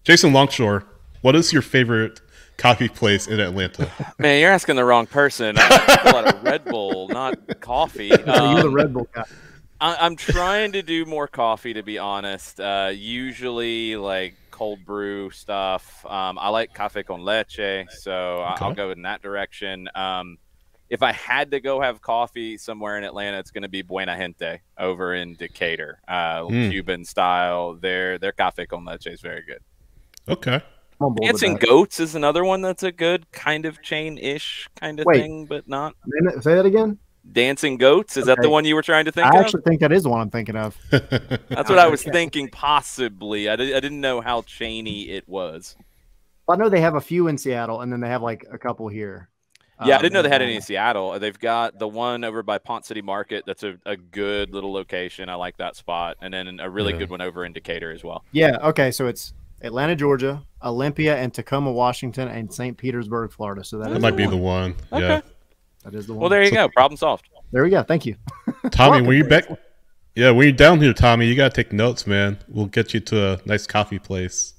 Jason Longshore, what is your favorite coffee place in Atlanta? Man, you're asking the wrong person. I drink a lot of Red Bull, not coffee. So you're the Red Bull guy. I'm trying to do more coffee, to be honest. Usually, like cold brew stuff. I like cafe con leche, so I'll go in that direction. If I had to go have coffee somewhere in Atlanta, it's going to be Buena Gente over in Decatur, Cuban style. Their cafe con leche is very good. Okay. Dancing Goats is another one that's a good kind of chain-ish kind of thing, but not. Say that again. Dancing Goats, is that the one you were trying to think of? I actually think that is the one I'm thinking of. That's what I was thinking, possibly. I didn't know how chainy it was. I know they have a few in Seattle, and then they have like a couple here. Yeah, I didn't know they had any in Seattle. They've got the one over by Pont City Market. That's a good little location. I like that spot. And then a really good one over in Decatur as well. Yeah, okay, so it's Atlanta, Georgia, Olympia, and Tacoma, Washington, and St. Petersburg, Florida. So that might be the one. Okay. Yeah. That is the one. Well, there you go. Problem solved. There we go. Thank you. Tommy, when you back, when you're down here, Tommy, you gotta take notes, man. We'll get you to a nice coffee place.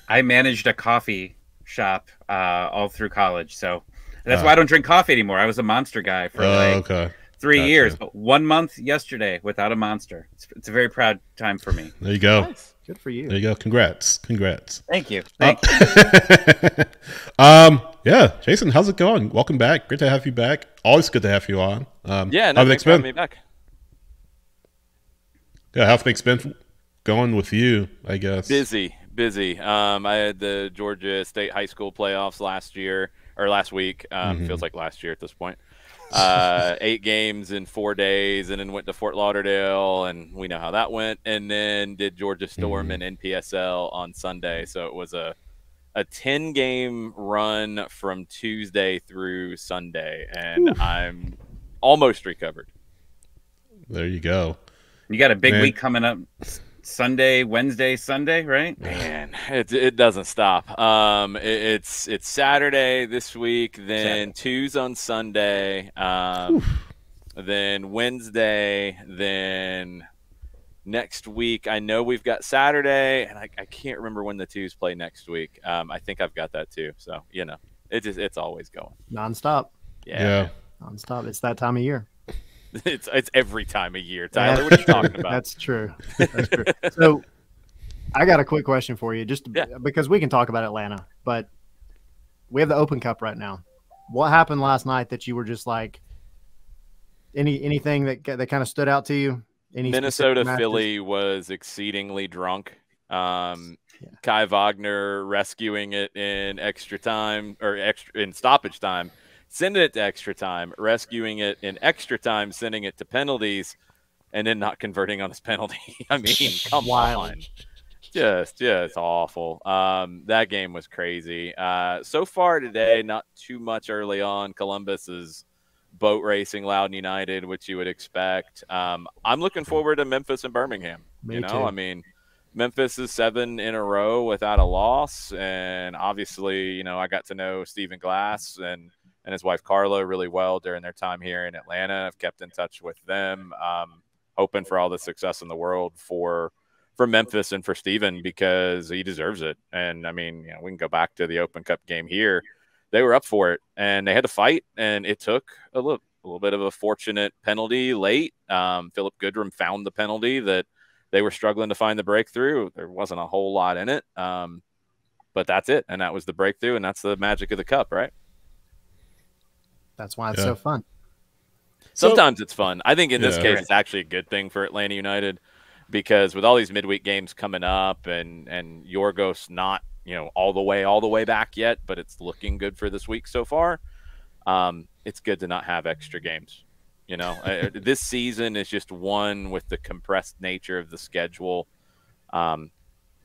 I managed a coffee shop all through college, so that's why I don't drink coffee anymore. I was a Monster guy for 3 years, but 1 month yesterday without a Monster. It's a very proud time for me. There you go. Nice. Good for you. There you go. Congrats. Thank you. Yeah, Jason, how's it going? Welcome back. Great to have you back. Always good to have you on. Thanks for having me back. Yeah, how things been going with you, I guess? Busy. I had the Georgia State High School playoffs last week. Feels like last year at this point. 8 games in 4 days, and then went to Fort Lauderdale, and we know how that went. And then did Georgia Storm and NPSL on Sunday. So it was a 10-game run from Tuesday through Sunday, and I'm almost recovered. There you go. You got a big week coming up. Sunday, Wednesday, Sunday, right? Man, it doesn't stop. It's Saturday this week, then Tuesday on Sunday, then Wednesday, then next week. I know we've got Saturday, and I can't remember when the Twos play next week. I think I've got that too. So it's always going nonstop. Yeah, nonstop. It's that time of year. It's every time of year, Tyler. What are you talking about? That's true. So I got a quick question for you, because we can talk about Atlanta, but we have the Open Cup right now. What happened last night that you were just like, anything that kind of stood out to you? Minnesota Philly was exceedingly drunk. Kai Wagner rescuing it in extra time in stoppage time. Sending it to extra time, rescuing it in extra time, sending it to penalties, and then not converting on his penalty. I mean, come on. Just awful. That game was crazy. So far today, not too much early on. Columbus is boat racing Loudoun United, which you would expect. I'm looking forward to Memphis and Birmingham. Me too. I mean, Memphis is 7 in a row without a loss, and obviously, I got to know Stephen Glass and his wife Carla really well during their time here in Atlanta. I've kept in touch with them, hoping for all the success in the world for Memphis and for Steven, because he deserves it. And I mean, we can go back to the Open Cup game here. They were up for it, and they had to fight, and it took a little bit of a fortunate penalty late. Philip Goodrum found the penalty that they were struggling to find the breakthrough. There wasn't a whole lot in it, but that's it, and that was the breakthrough, and that's the magic of the cup, right? That's why it's so fun. Sometimes it's fun. I think in this case, it's actually a good thing for Atlanta United, because with all these midweek games coming up and Yorgos not, all the way back yet, but it's looking good for this week so far. It's good to not have extra games. This season is just one with the compressed nature of the schedule.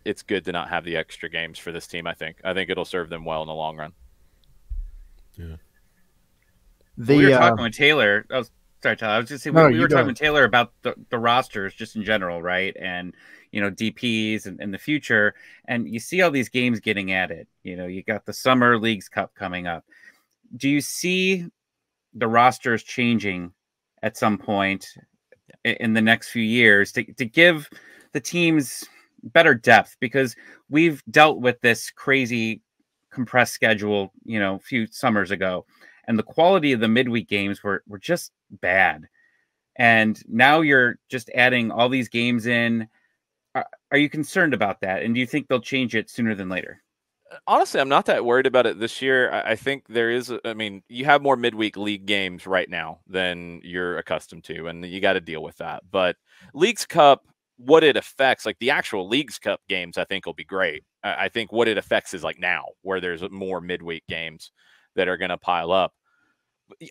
It's good to not have the extra games for this team. I think it'll serve them well in the long run. Yeah. We were talking with Taylor. Oh, sorry, Tyler. I was just saying we were talking with Taylor about the rosters just in general, right? And DPs and the future. And you see all these games getting added. You got the Summer Leagues Cup coming up. Do you see the rosters changing at some point in the next few years to give the teams better depth, because we've dealt with this crazy compressed schedule, a few summers ago, and the quality of the midweek games were just bad. And now you're just adding all these games in. Are you concerned about that? And do you think they'll change it sooner than later? Honestly, I'm not that worried about it this year. I think there is, you have more midweek league games right now than you're accustomed to, and you got to deal with that. But Leagues Cup, what it affects, like the actual Leagues Cup games, I think will be great. I think what it affects is like now, where there's more midweek games that are going to pile up.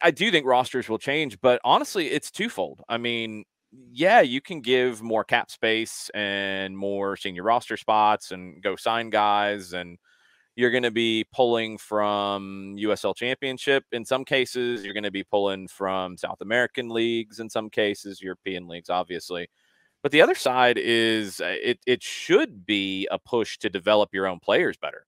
I do think rosters will change, but honestly, it's twofold. I mean, yeah, you can give more cap space and more senior roster spots and go sign guys, and you're going to be pulling from USL Championship. In some cases, you're going to be pulling from South American leagues. In some cases, European leagues, obviously. But the other side is it should be a push to develop your own players better.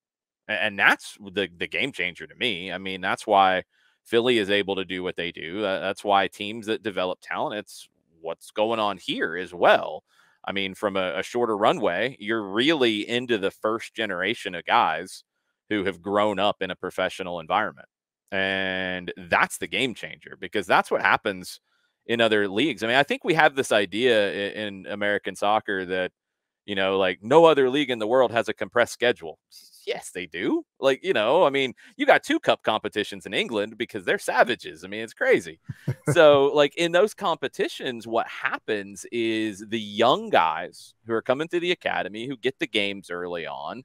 And that's the game changer to me. I mean, that's why Philly is able to do what they do. That's why teams that develop talent, it's what's going on here as well. I mean, from a shorter runway, you're really into the first generation of guys who have grown up in a professional environment. And that's the game changer, because that's what happens in other leagues. I mean, I think we have this idea in American soccer that, like no other league in the world has a compressed schedule. Yes, they do. Like, I mean, you got 2 cup competitions in England because they're savages. I mean, it's crazy. So, like in those competitions, what happens is the young guys who are coming through the academy, who get the games early on,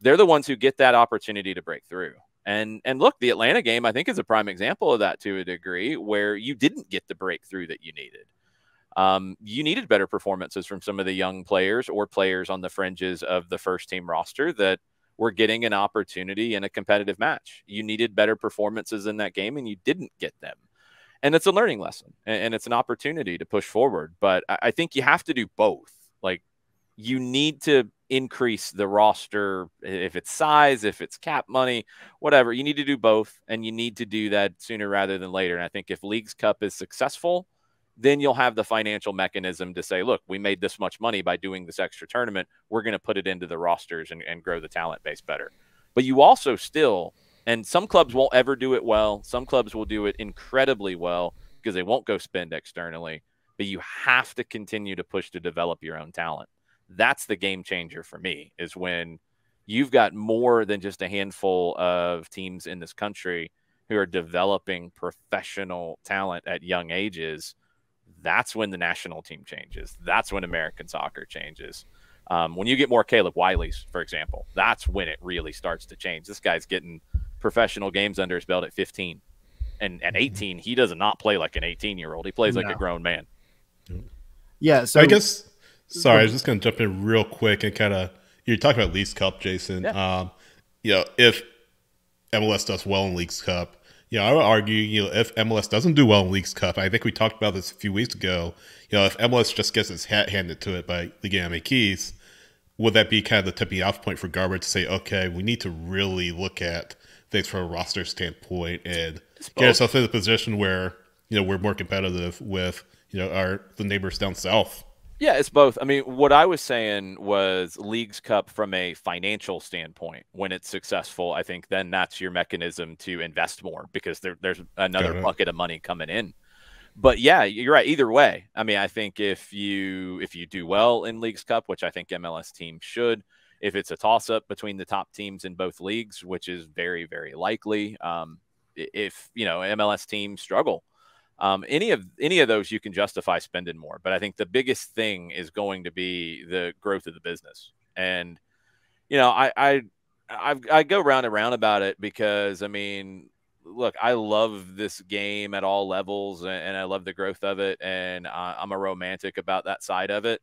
they're the ones who get that opportunity to break through. And look, the Atlanta game, I think, is a prime example of that to a degree, where you didn't get the breakthrough that you needed. You needed better performances from some of the young players or players on the fringes of the first team roster that were getting an opportunity in a competitive match. You needed better performances in that game, and you didn't get them. And it's a learning lesson, and it's an opportunity to push forward. But I think you have to do both. Like, you need to increase the roster, if it's size, if it's cap money, whatever. You need to do both, and you need to do that sooner rather than later. And I think if Leagues Cup is successful, then you'll have the financial mechanism to say, look, we made this much money by doing this extra tournament. We're going to put it into the rosters and grow the talent base better. But you also still, and some clubs won't ever do it well. Some clubs will do it incredibly well because they won't go spend externally. But you have to continue to push to develop your own talent. That's the game changer for me, is when you've got more than just a handful of teams in this country who are developing professional talent at young ages. That's when the national team changes. That's when American soccer changes. When you get more Caleb Wileys, for example, that's when it really starts to change. This guy's getting professional games under his belt at 15. And at 18, he does not play like an 18-year-old. He plays like a grown man. Yeah, so I guess – sorry, I was just going to jump in real quick and kind of – you're talking about Leagues Cup, Jason. Yeah. If MLS does well in Leagues Cup, I would argue, if MLS doesn't do well in Leagues Cup, I think we talked about this a few weeks ago, if MLS just gets its hat handed to it by Liga MX, would that be kind of the tipping off point for Garber to say, okay, we need to really look at things from a roster standpoint and get ourselves in a position where, we're more competitive with, the neighbors down south? Yeah, it's both. I mean, what I was saying was Leagues Cup from a financial standpoint. When it's successful, I think then that's your mechanism to invest more, because there's another bucket of money coming in. But yeah, you're right. Either way, I mean, I think if you do well in Leagues Cup, which I think MLS teams should, if it's a toss-up between the top teams in both leagues, which is very, very likely, if MLS teams struggle, any of those, you can justify spending more. But I think the biggest thing is going to be the growth of the business. And, I go round and round about it because, I mean, look, I love this game at all levels, and I love the growth of it. And I'm a romantic about that side of it.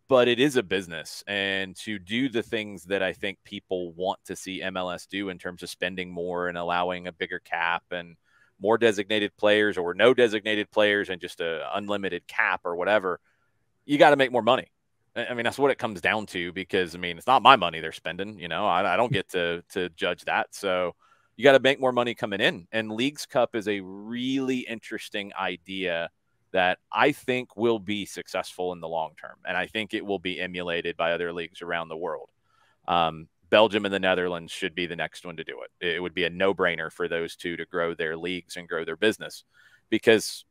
But it is a business, and to do the things that I think people want to see MLS do in terms of spending more and allowing a bigger cap and more designated players or no designated players and just a unlimited cap or whatever, you got to make more money. I mean, that's what it comes down to, because, I mean, it's not my money they're spending. I don't get to judge that. So you got to make more money coming in. And Leagues Cup is a really interesting idea that I think will be successful in the long term. And I think it will be emulated by other leagues around the world. Belgium and the Netherlands should be the next one to do it. It would be a no-brainer for those two to grow their leagues and grow their business, because,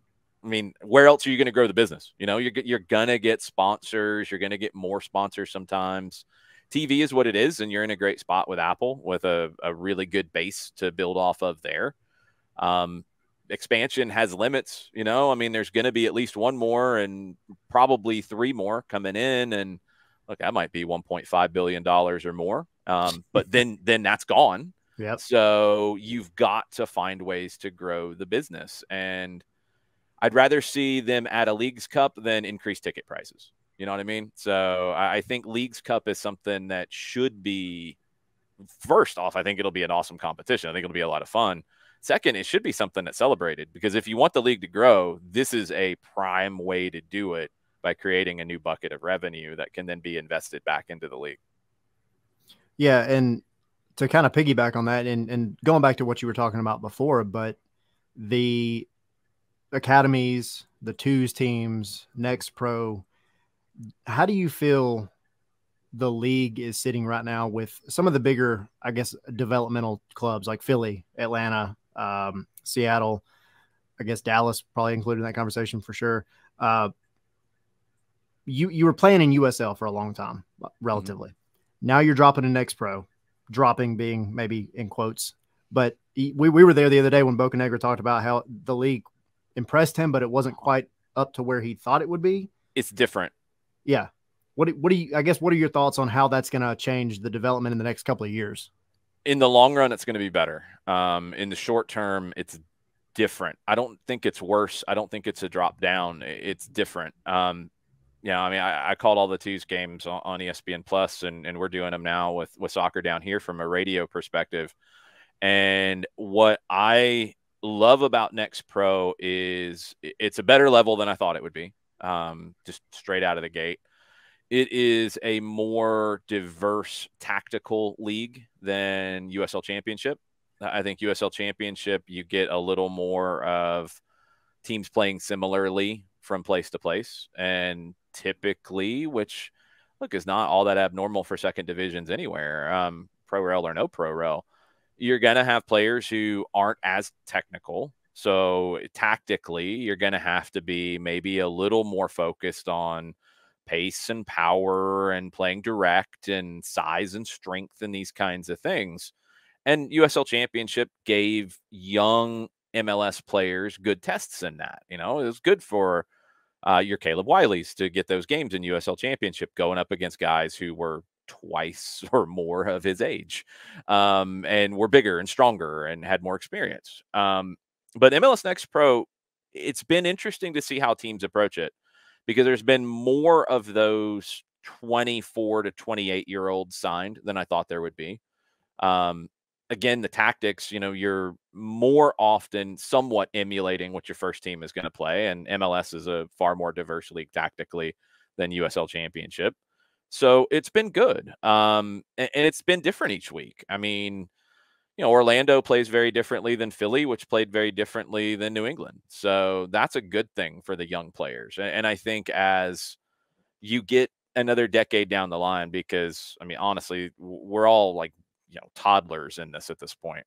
I mean, where else are you going to grow the business? You know, you're going to get sponsors. You're going to get more sponsors sometimes. TV is what it is, and you're in a great spot with Apple with a really good base to build off of there. Expansion has limits, you know. I mean, there's going to be at least one more and probably three more coming in, and look, that might be $1.5 billion or more. But then that's gone. Yep. So you've got to find ways to grow the business. And I'd rather see them add a Leagues Cup than increase ticket prices. You know what I mean? So I think Leagues Cup is something that should be, first off, I think it'll be an awesome competition. I think it'll be a lot of fun. Second, it should be something that's celebrated, because if you want the league to grow, this is a prime way to do it, by creating a new bucket of revenue that can then be invested back into the league. Yeah, and to kind of piggyback on that, and going back to what you were talking about before, but the academies, the twos teams, Next Pro, how do you feel the league is sitting right now with some of the bigger, I guess, developmental clubs like Philly, Atlanta, Seattle, I guess Dallas probably included in that conversation for sure. You were playing in USL for a long time, relatively. Mm-hmm. Now you're dropping a Next Pro, dropping being maybe in quotes, but we were there the other day when Bocanegra talked about how the league impressed him, but it wasn't quite up to where he thought it would be. It's different. Yeah. What do you, I guess, what are your thoughts on how that's going to change the development in the next couple of years? In the long run, it's going to be better. In the short term, it's different. I don't think it's worse. I don't think it's a drop down. It's different. Yeah, I mean, I called all the twos games on ESPN Plus, and we're doing them now with soccer down here from a radio perspective. And what I love about Next Pro is it's a better level than I thought it would be, just straight out of the gate. It is a more diverse tactical league than USL Championship. I think USL Championship, you get a little more of teams playing similarly from place to place. And typically, which, look, is not all that abnormal for second divisions anywhere, pro rel or no pro rel, you're going to have players who aren't as technical. So tactically, you're going to have to be maybe a little more focused on pace and power and playing direct and size and strength and these kinds of things. And USL Championship gave young MLS players good tests in that. You know, it was good for your Caleb Wileys to get those games in USL Championship, going up against guys who were twice or more of his age, and were bigger and stronger and had more experience. But MLS Next Pro, it's been interesting to see how teams approach it, because there's been more of those 24 to 28-year-olds signed than I thought there would be. Again, the tactics, you know, you're more often somewhat emulating what your first team is going to play, and MLS is a far more diverse league tactically than USL Championship. So it's been good. And it's been different each week. I mean, you know, Orlando plays very differently than Philly, which played very differently than New England. So that's a good thing for the young players. And I think as you get another decade down the line, because, I mean, honestly, we're all like, you know, toddlers in this at this point.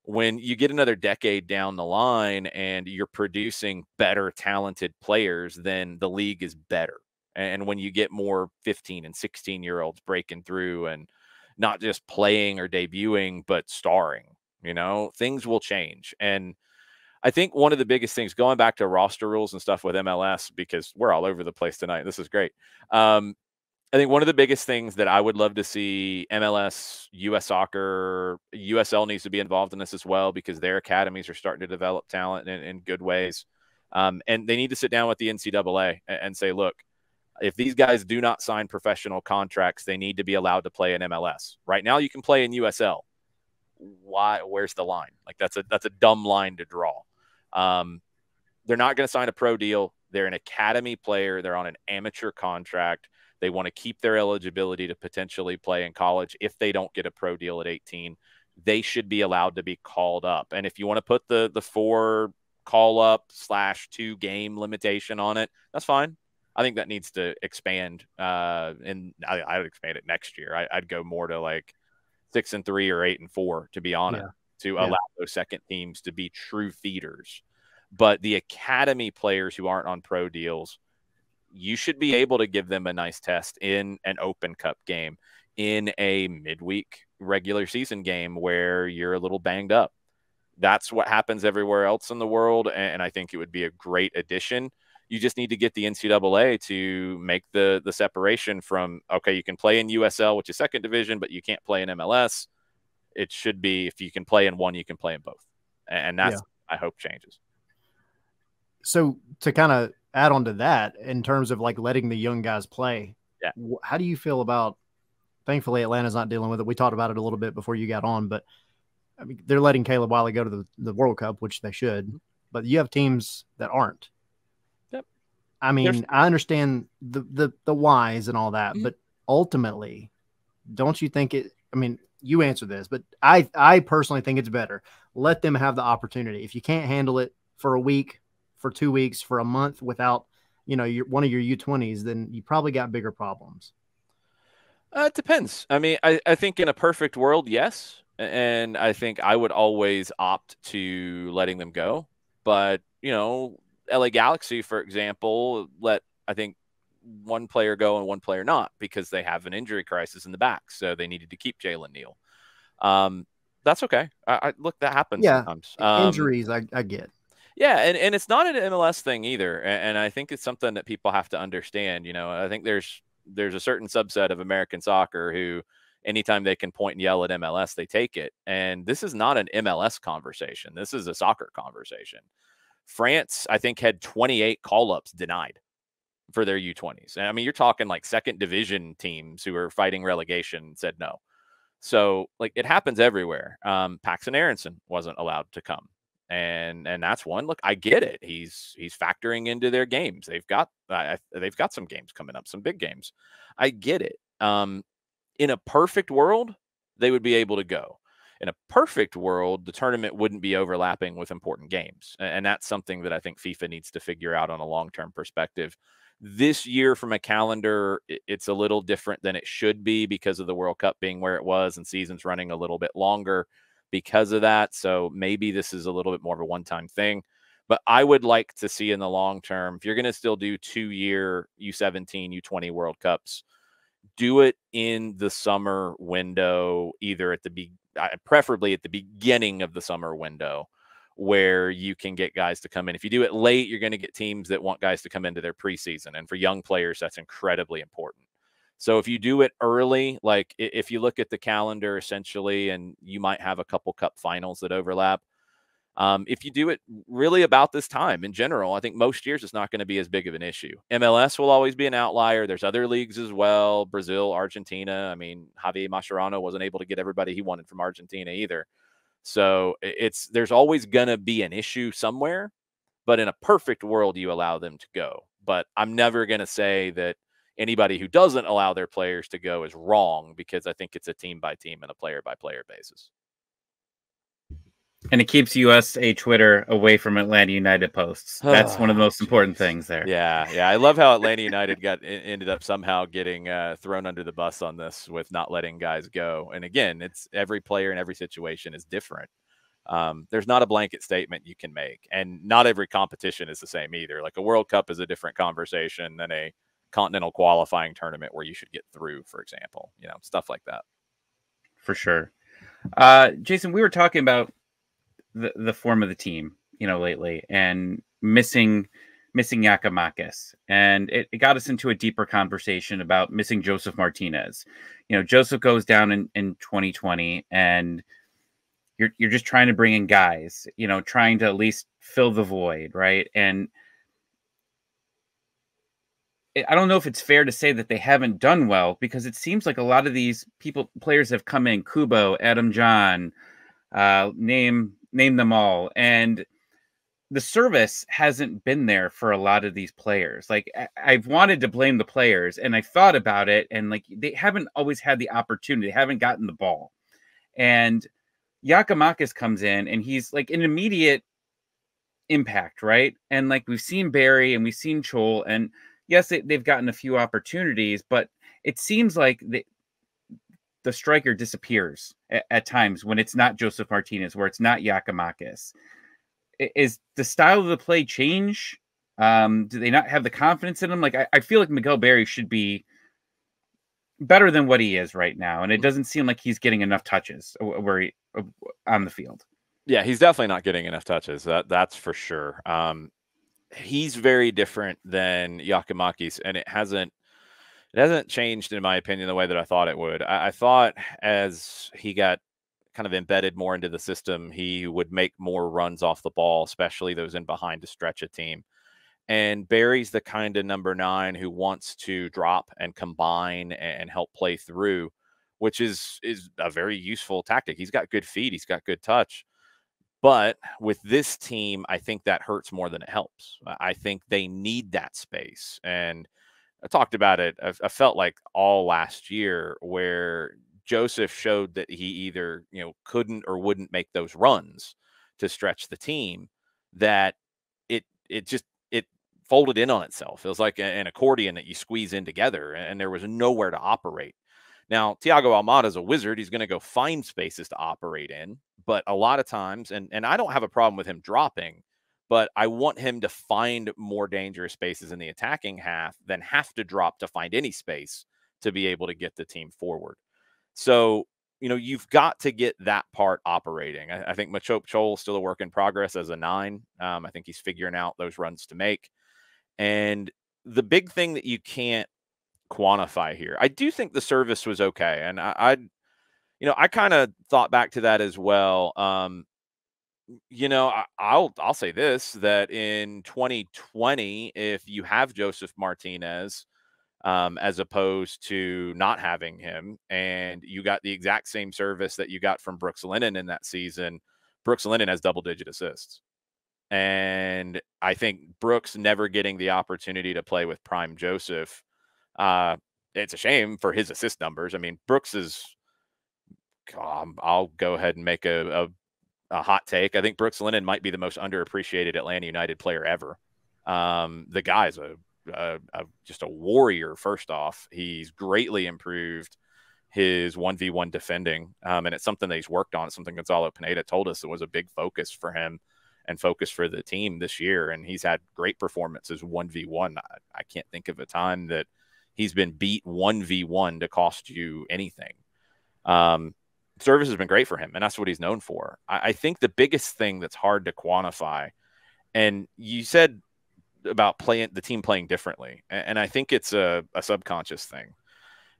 When you get another decade down the line and you're producing better talented players, then the league is better. And when you get more 15 and 16-year-olds breaking through and not just playing or debuting, but starring, you know, things will change. And I think one of the biggest things, going back to roster rules and stuff with MLS, because we're all over the place tonight, this is great. I think one of the biggest things that I would love to see MLS, US Soccer, USL needs to be involved in this as well, because their academies are starting to develop talent in good ways. And they need to sit down with the NCAA and say, look, if these guys do not sign professional contracts, they need to be allowed to play in MLS. Right now, you can play in USL. Why? Where's the line? Like, that's a dumb line to draw. They're not going to sign a pro deal. They're an academy player. They're on an amateur contract. They want to keep their eligibility to potentially play in college. If they don't get a pro deal at 18, they should be allowed to be called up. And if you want to put the 4 call up / 2 game limitation on it, that's fine. I think that needs to expand, and I would expand it next year. I'd go more to like 6-3 or 8-4, to be honest, to allow those second teams to be true feeders. But the academy players who aren't on pro deals, you should be able to give them a nice test in an Open Cup game, in a midweek regular season game where you're a little banged up. That's what happens everywhere else in the world, and I think it would be a great addition. You just need to get the NCAA to make the separation from, okay, you can play in USL, which is second division, but you can't play in MLS. It should be, if you can play in one, you can play in both. And that's, I hope, changes. So to kind of add on to that, in terms of like letting the young guys play, how do you feel about, thankfully Atlanta's not dealing with it. We talked about it a little bit before you got on, but I mean, they're letting Caleb Wiley go to the World Cup, which they should, but you have teams that aren't. I mean, I understand the whys and all that, but ultimately, don't you think it? I mean, you answer this, but I personally think it's better. Let them have the opportunity. If you can't handle it for a week, for 2 weeks, for a month without, one of your U20s, then you probably got bigger problems. It depends. I mean, I think in a perfect world, yes. And I think I would always opt to letting them go. But, LA Galaxy, for example, let, I think, one player go and one player not, because they have an injury crisis in the back. So they needed to keep Jalen Neal. That's okay. Look, that happens sometimes. Injuries, I get. Yeah, and it's not an MLS thing either. And I think it's something that people have to understand. I think there's a certain subset of American soccer who, anytime they can point and yell at MLS, they take it. And this is not an MLS conversation. This is a soccer conversation. France, I think, had 28 call-ups denied for their U20s. And I mean, you're talking like second division teams who are fighting relegation said no. So like, it happens everywhere. Paxton Aronson wasn't allowed to come. And that's one. Look, I get it. He's factoring into their games. They've got some games coming up, some big games. I get it. In a perfect world, they would be able to go. In a perfect world, the tournament wouldn't be overlapping with important games. And that's something that I think FIFA needs to figure out on a long-term perspective. This year, from a calendar, it's a little different than it should be because of the World Cup being where it was and seasons running a little bit longer because of that. So maybe this is a little bit more of a one-time thing. But I would like to see in the long term, if you're going to still do 2-year U17, U20 World Cups, do it in the summer window, either at preferably at the beginning of the summer window, where you can get guys to come in. If you do it late, you're going to get teams that want guys to come into their preseason. And for young players, that's incredibly important. So if you do it early, like if you look at the calendar essentially, and you might have a couple cup finals that overlap, if you do it really about this time in general, I think most years it's not going to be as big of an issue. MLS will always be an outlier. There's other leagues as well, Brazil, Argentina. I mean, Javier Mascherano wasn't able to get everybody he wanted from Argentina either. So there's always going to be an issue somewhere, but in a perfect world, you allow them to go. But I'm never going to say that anybody who doesn't allow their players to go is wrong, because I think it's a team by team and a player by player basis. And it keeps USA Twitter away from Atlanta United posts. That's one of the most important things there. Yeah. I love how Atlanta United ended up somehow getting thrown under the bus on this with not letting guys go. And again, it's every player in every situation is different. There's not a blanket statement you can make, and not every competition is the same either. Like a World Cup is a different conversation than a continental qualifying tournament where you should get through, for example, stuff like that. For sure. Jason, we were talking about the form of the team, lately, and missing Giakoumakis, and it got us into a deeper conversation about missing Joseph Martinez. Joseph goes down in 2020, and you're just trying to bring in guys, trying to at least fill the void, right? And I don't know if it's fair to say that they haven't done well, because it seems like a lot of these players have come in, Kubo, Adam John, name them all, and the service hasn't been there for a lot of these players. Like, I've wanted to blame the players, and I thought about it, and like, they haven't always had the opportunity. They haven't gotten the ball. And Giakoumakis comes in, and he's like an immediate impact, right? And like we've seen Barry and we've seen Chol, and yes, they've gotten a few opportunities, but it seems like the striker disappears at times when it's not Joseph Martinez, where it's not Yakimakis. Is the style of the play change? Do they not have the confidence in him? Like I feel like Miguel Berry should be better than what he is right now, and it doesn't seem like he's getting enough touches on the field. Yeah, he's definitely not getting enough touches. That's for sure. He's very different than Yakimakis, and it hasn't changed, in my opinion, the way that I thought it would. I thought as he got kind of embedded more into the system, he would make more runs off the ball, especially those in behind to stretch a team. And Barry's the kind of number 9 who wants to drop and combine and help play through, which is a very useful tactic. He's got good feet. He's got good touch. But with this team, I think that hurts more than it helps. I think they need that space. And I talked about it. I felt like all last year where Joseph showed that he either, couldn't or wouldn't make those runs to stretch the team, that it folded in on itself. It was like an accordion that you squeeze in together, and there was nowhere to operate. Now, Thiago Almada's a wizard. He's going to go find spaces to operate in. But a lot of times, and I don't have a problem with him dropping, but I want him to find more dangerous spaces in the attacking half than have to drop to find any space to be able to get the team forward. So, you've got to get that part operating. I think Machop Chol is still a work in progress as a 9. I think he's figuring out those runs to make. And the big thing that you can't quantify here, I do think the service was okay. And I kind of thought back to that as well. I'll say this, that in 2020, if you have Joseph Martinez, as opposed to not having him, and you got the exact same service that you got from Brooks Lennon in that season, Brooks Lennon has double-digit assists. And I think Brooks never getting the opportunity to play with prime Joseph, it's a shame for his assist numbers. I mean, Brooks is, I'll go ahead and make a hot take. I think Brooks Lennon might be the most underappreciated Atlanta United player ever. The guy's just a warrior. First off, he's greatly improved his 1v1 defending, and it's something that he's worked on. It's something Gonzalo Pineda told us it was a big focus for him and focus for the team this year, and he's had great performances 1v1. I can't think of a time that he's been beat 1v1 to cost you anything. Service has been great for him, and that's what he's known for. I think the biggest thing that's hard to quantify, and you said about the team playing differently, and I think it's a subconscious thing,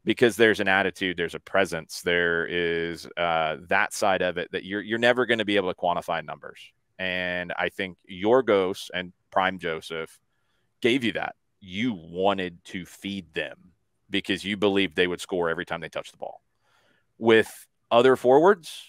because there's an attitude, there's a presence, there is that side of it that you're never going to be able to quantify numbers. And I think Yorgos and Prime Joseph gave you that. You wanted to feed them because you believed they would score every time they touched the ball. With other forwards,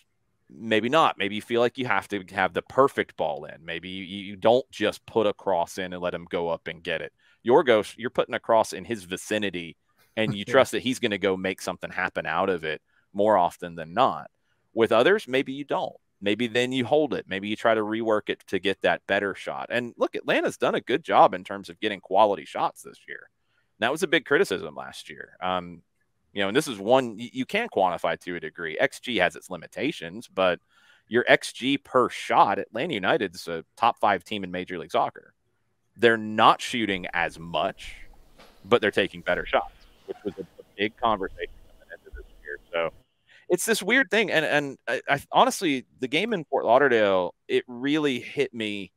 maybe not. Maybe you feel like you have to have the perfect ball in. Maybe you don't just put a cross in and let him go up and get it. Yorgos, you're putting a cross in his vicinity, and you trust that he's going to go make something happen out of it more often than not. With others, maybe you don't. Maybe then you hold it. Maybe you try to rework it to get that better shot. And look, Atlanta's done a good job in terms of getting quality shots this year. And that was a big criticism last year. And this is one you can quantify to a degree. XG has its limitations, but your XG per shot, Atlanta United's a top 5 team in Major League Soccer. They're not shooting as much, but they're taking better shots, which was a big conversation coming into this year. So it's this weird thing. And I honestly, the game in Fort Lauderdale, it really hit me.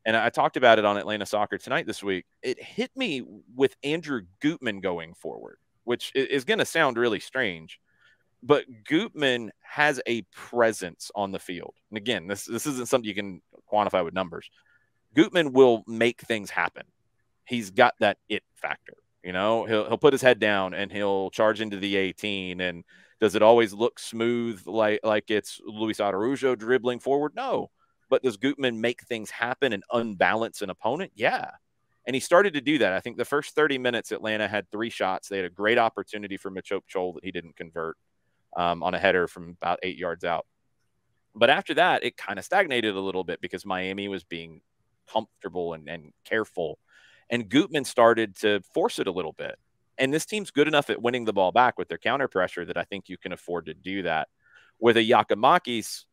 And I talked about it on Atlanta Soccer Tonight this week. It hit me with Andrew Gutman going forward, which is going to sound really strange. But Gutman has a presence on the field. And again, this isn't something you can quantify with numbers. Gutman will make things happen. He's got that it factor. He'll put his head down and he'll charge into the 18. And does it always look smooth like it's Luis Araujo dribbling forward? No. But does Gutman make things happen and unbalance an opponent? Yeah. And he started to do that. I think the first 30 minutes, Atlanta had 3 shots. They had a great opportunity for Machop Chol that he didn't convert on a header from about 8 yards out. But after that, it kind of stagnated a little bit because Miami was being comfortable and careful. And Gutman started to force it a little bit. And this team's good enough at winning the ball back with their counter pressure that I think you can afford to do that. With a Giakoumakis,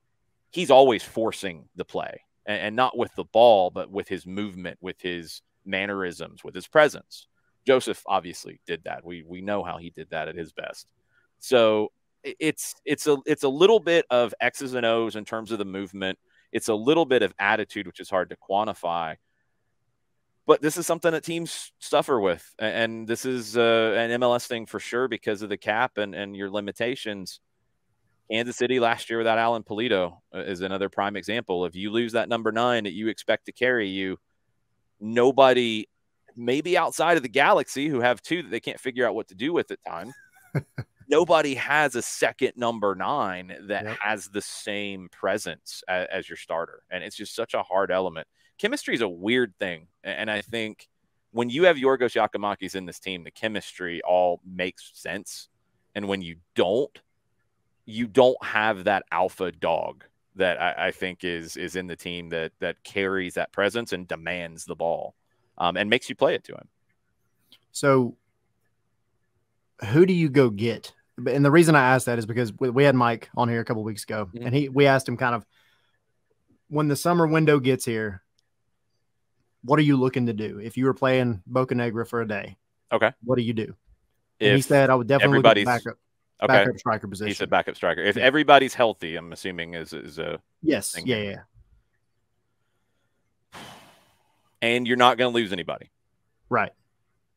he's always forcing the play, and not with the ball, but with his movement, with his mannerisms, with his presence. Joseph obviously did that. We know how he did that at his best. So it's a little bit of X's and O's in terms of the movement. It's a little bit of attitude, which is hard to quantify. But this is something that teams suffer with, and this is an MLS thing for sure because of the cap and your limitations. Kansas City last year without Alan Pulido is another prime example. If you lose that number 9 that you expect to carry you, nobody, maybe outside of the Galaxy, who have 2 that they can't figure out what to do with at time, nobody has a second number 9 that has the same presence as your starter. And it's just such a hard element. Chemistry is a weird thing. And I think when you have Yorgos Giakoumakis in this team, the chemistry all makes sense. And when you don't have that alpha dog that I think is in the team that carries that presence and demands the ball and makes you play it to him. So who do you go get? And the reason I asked that is because we had Mike on here a couple of weeks ago, and we asked him kind of, when the summer window gets here, what are you looking to do? If you were playing Bocanegra for a day, okay, what do you do? And he said, I would definitely look at backup striker position. He said backup striker. If everybody's healthy, I'm assuming is a yes, yeah. And you're not going to lose anybody, right?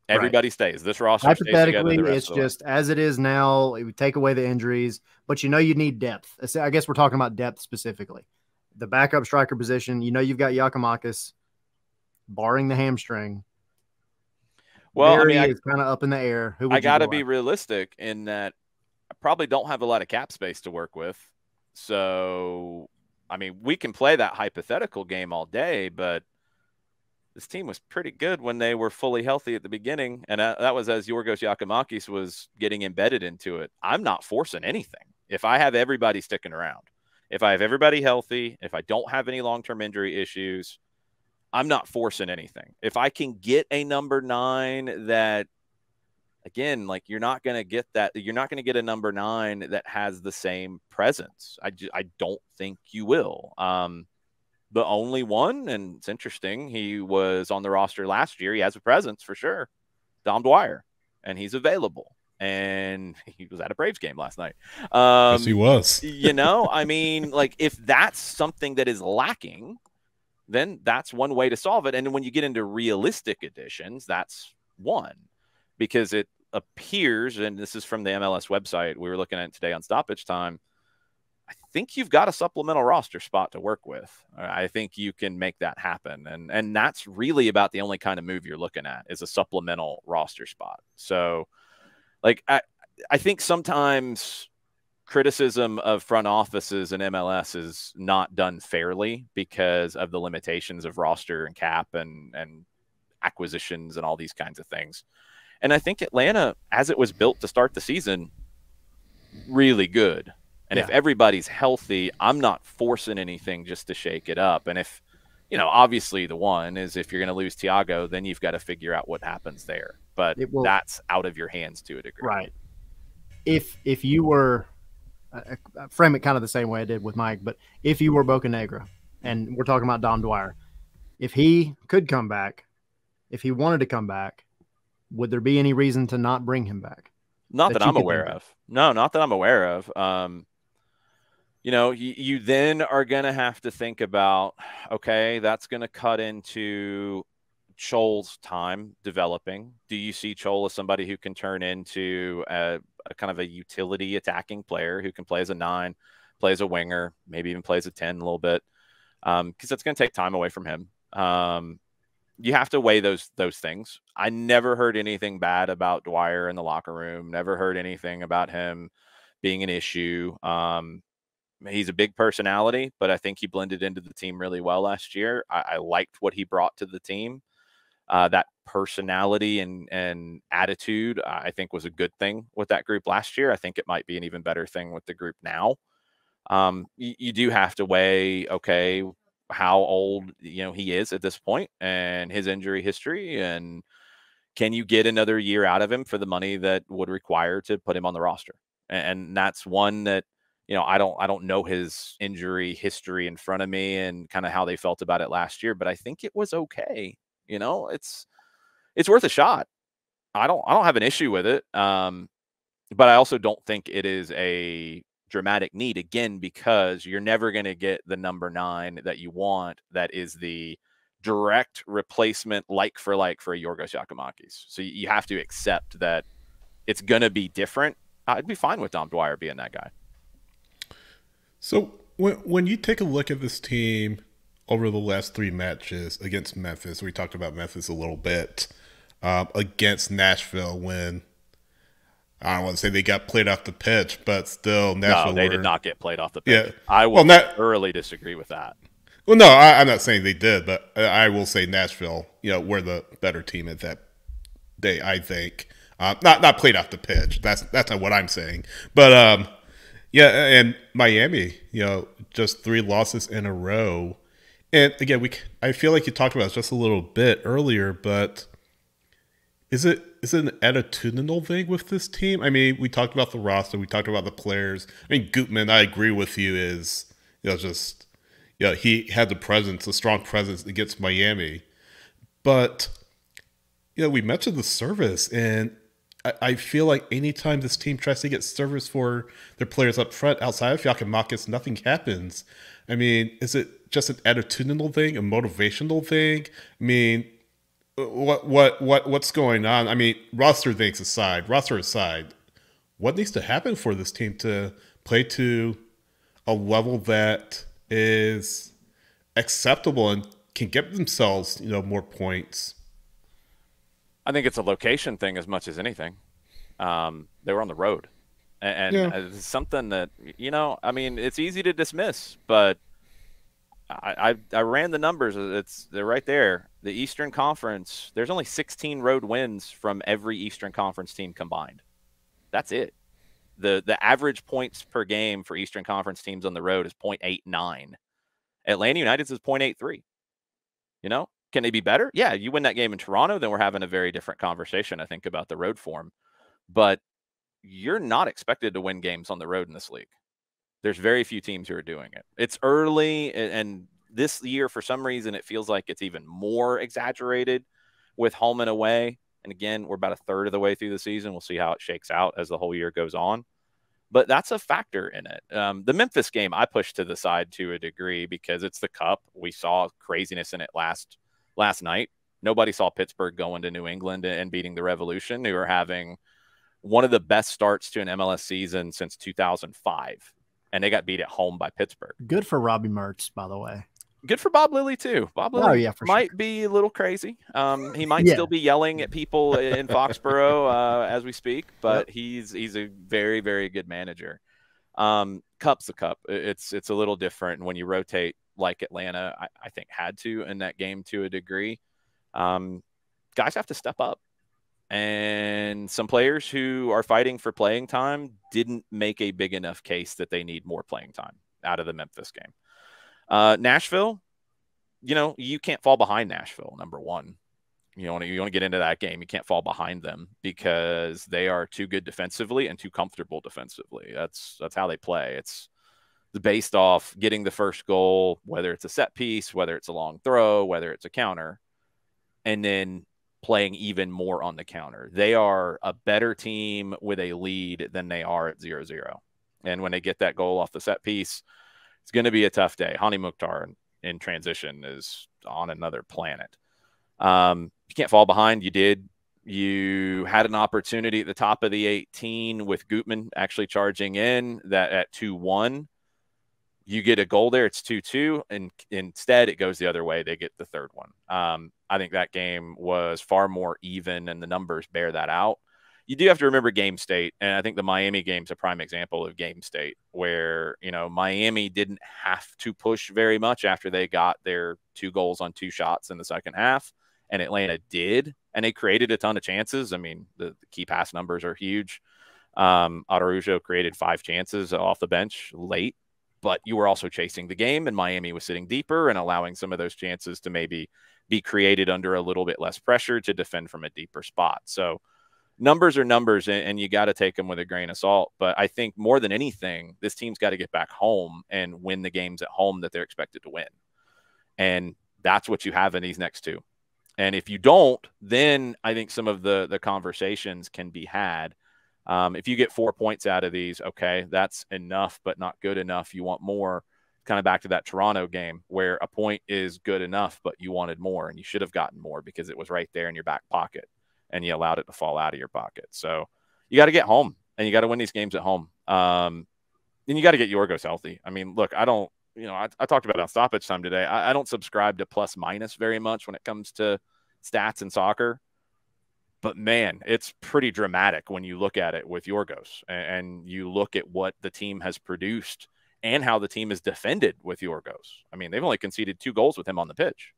Everybody stays. This roster hypothetically, stays together it's just as it is now. It would take away the injuries, but you need depth. I guess we're talking about depth specifically. The backup striker position, you've got Giakoumakis, barring the hamstring. Well, Barry is kind of up in the air. I got to be realistic in that I probably don't have a lot of cap space to work with. So, we can play that hypothetical game all day, but this team was pretty good when they were fully healthy at the beginning. And that was as Yorgos Giakoumakis was getting embedded into it. I'm not forcing anything. If I have everybody sticking around, if I have everybody healthy, if I don't have any long-term injury issues, I'm not forcing anything. If I can get a number 9 that, again, like you're not going to get that. You're not going to get a number 9 that has the same presence. I don't think you will. The only one, and it's interesting, he was on the roster last year. He has a presence for sure. Dom Dwyer, and he's available. And he was at a Braves game last night. Yes, he was. If that's something that is lacking, then that's one way to solve it. And when you get into realistic additions, that's one. Because it appears, and this is from the MLS website we were looking at today on Stoppage Time, I think you've got a supplemental roster spot to work with. I think you can make that happen. And that's really about the only kind of move you're looking at is a supplemental roster spot. So, I think sometimes criticism of front offices in MLS is not done fairly because of the limitations of roster and cap and acquisitions and all these kinds of things. And I think Atlanta, as it was built to start the season, really good. And if everybody's healthy, I'm not forcing anything just to shake it up. And if, obviously the one is if you're going to lose Thiago, then you've got to figure out what happens there. But that's out of your hands to a degree. Right. If you were, frame it kind of the same way I did with Mike, but if you were Bocanegra, and we're talking about Dom Dwyer, if he could come back, if he wanted to come back, would there be any reason to not bring him back? Not that I'm aware of. No, not that I'm aware of. You then are going to have to think about, okay, that's going to cut into Chol's time developing. Do you see Chol as somebody who can turn into a kind of a utility attacking player who can play as a 9, play as a winger, maybe even plays a 10 a little bit? Because that's going to take time away from him. You have to weigh those things. I never heard anything bad about Dwyer in the locker room. Never heard anything about him being an issue. He's a big personality, but I think he blended into the team really well last year. I liked what he brought to the team. That personality and attitude, I think, was a good thing with that group last year. I think it might be an even better thing with the group now. You do have to weigh, okay, how old he is at this point and his injury history, and can you get another year out of him for the money that would require to put him on the roster? And that's one that I don't know his injury history in front of me and kind of how they felt about it last year, but I think it was okay. It's worth a shot. I don't have an issue with it. But I also don't think it is a dramatic need, again, because you're never going to get the number 9 that you want that is the direct replacement like for a Yorgos Giacomakis. So you have to accept that it's going to be different. I'd be fine with Dom Dwyer being that guy. So when you take a look at this team over the last 3 matches against Memphis, we talked about Memphis a little bit, against Nashville, when I don't want to say they got played off the pitch, but still Nashville. No, they did not get played off the pitch. Yeah. I will thoroughly disagree with that. Well, no, I'm not saying they did, but I will say Nashville, were the better team at that day, I think. Not played off the pitch. That's not what I'm saying. But yeah, and Miami, just 3 losses in a row. And again, I feel like you talked about it just a little bit earlier, but is it an attitudinal thing with this team? I mean, we talked about the roster, we talked about the players. I mean, Gutman, I agree with you, is just he had the strong presence against Miami. But we mentioned the service, and I feel like anytime this team tries to get service for their players up front, outside of Giacomakis, nothing happens. I mean, is it just an attitudinal thing, a motivational thing? I mean, what's going on? I mean, roster aside, what needs to happen for this team to play to a level that is acceptable and can get themselves, more points? I think it's a location thing as much as anything. They were on the road, and it's something that I mean, it's easy to dismiss, but I ran the numbers. They're right there. The Eastern Conference, there's only 16 road wins from every Eastern Conference team combined. That's it. The average points per game for Eastern Conference teams on the road is 0.89. Atlanta United's is 0.83. Can they be better? Yeah, you win that game in Toronto, then we're having a very different conversation, I think, about the road form. But you're not expected to win games on the road in this league. There's very few teams who are doing it. It's early, and this year, for some reason, it feels like it's even more exaggerated with home and away. And again, we're about a third of the way through the season. We'll see how it shakes out as the whole year goes on. But that's a factor in it. The Memphis game, I pushed to the side to a degree because it's the Cup. We saw craziness in it last night. Nobody saw Pittsburgh going to New England and beating the Revolution, who are having one of the best starts to an MLS season since 2005. And they got beat at home by Pittsburgh. Good for Robbie Mertz, by the way. Good for Bob Lilly, too. Bob Lilly might be a little crazy. He might still be yelling at people in Foxborough as we speak, but he's a very, very good manager. Cup's the Cup. It's a little different when you rotate like Atlanta, I think, had to in that game to a degree. Guys have to step up. And some players who are fighting for playing time didn't make a big enough case that they need more playing time out of the Memphis game. Nashville, you can't fall behind Nashville, number one. You want to get into that game, you can't fall behind them because they are too good defensively and too comfortable defensively. That's how they play. It's based off getting the first goal, whether it's a set piece, whether it's a long throw, whether it's a counter, and then playing even more on the counter. They are a better team with a lead than they are at 0-0. And when they get that goal off the set piece, it's going to be a tough day. Hani Mukhtar in transition is on another planet. You can't fall behind. You did. You had an opportunity at the top of the 18 with Gutman actually charging in that at 2-1. You get a goal there, it's 2-2, and instead it goes the other way. They get the third one. I think that game was far more even, and the numbers bear that out. You do have to remember game state, and I think the Miami game's a prime example of game state, where Miami didn't have to push very much after they got their 2 goals on 2 shots in the second half, and Atlanta did, and they created a ton of chances. I mean, the key pass numbers are huge. Araujo created 5 chances off the bench late. but you were also chasing the game, and Miami was sitting deeper and allowing some of those chances to maybe be created under a little bit less pressure to defend from a deeper spot. So numbers are numbers, and you got to take them with a grain of salt. But I think more than anything, this team's got to get back home and win the games at home that they're expected to win. And that's what you have in these next two. And if you don't, then I think some of the conversations can be had. If you get 4 points out of these, okay, that's enough, but not good enough. You want more. Kind of back to that Toronto game where a point is good enough, but you wanted more, and you should have gotten more because it was right there in your back pocket, and you allowed it to fall out of your pocket. So you got to get home, and you got to win these games at home. And you got to get Yorgos healthy. I mean, look, I talked about it on stoppage time today. I don't subscribe to plus minus very much when it comes to stats in soccer. But, man, it's pretty dramatic when you look at it with Yorgos and you look at what the team has produced and how the team is defended with Yorgos. I mean, they've only conceded 2 goals with him on the pitch.